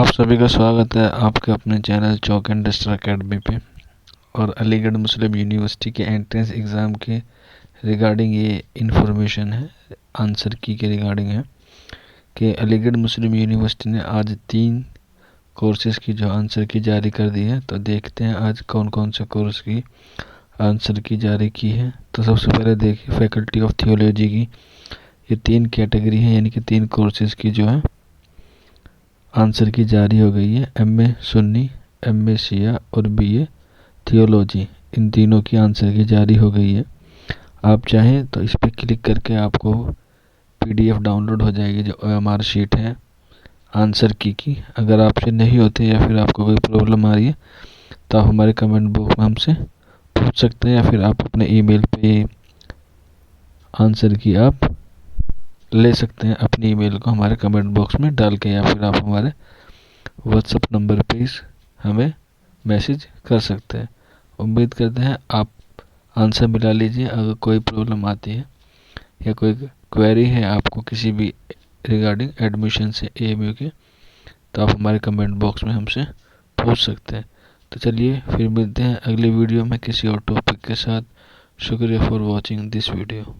आप सभी का स्वागत है आपके अपने channel chalk and duster academy पे। और अलीगढ़ मुस्लिम यूनिवर्सिटी के एंट्रेंस एग्ज़ाम के रिगार्डिंग ये इन्फॉर्मेशन है, आंसर की के रिगार्डिंग है कि अलीगढ़ मुस्लिम यूनिवर्सिटी ने आज 3 कोर्सेज़ की जो आंसर की जारी कर दी है। तो देखते हैं आज कौन कौन से कोर्स की आंसर की जारी की है। तो सबसे पहले देखिए, फैकल्टी ऑफ थियोलॉजी की ये 3 कैटेगरी है, यानी कि 3 कोर्सेज़ की जो है आंसर की जारी हो गई है। एमए सुन्नी, एमए शिया और बीए थियोलॉजी, इन तीनों की आंसर की जारी हो गई है। आप चाहें तो इस पर क्लिक करके आपको पीडीएफ डाउनलोड हो जाएगी, जो ओएमआर शीट है आंसर की। अगर आपसे नहीं होते या फिर आपको कोई प्रॉब्लम आ रही है तो आप हमारे कमेंट बॉक्स में हमसे पूछ सकते हैं, या फिर आप अपने ईमेल पे आंसर की आप ले सकते हैं अपनी ईमेल को हमारे कमेंट बॉक्स में डाल के, या फिर आप हमारे व्हाट्सएप नंबर पे हमें मैसेज कर सकते हैं। उम्मीद करते हैं आप आंसर मिला लीजिए। अगर कोई प्रॉब्लम आती है या कोई क्वेरी है आपको किसी भी रिगार्डिंग एडमिशन से एएमयू के, तो आप हमारे कमेंट बॉक्स में हमसे पूछ सकते हैं। तो चलिए फिर मिलते हैं अगली वीडियो में किसी और टॉपिक के साथ। शुक्रिया फॉर वॉचिंग दिस वीडियो।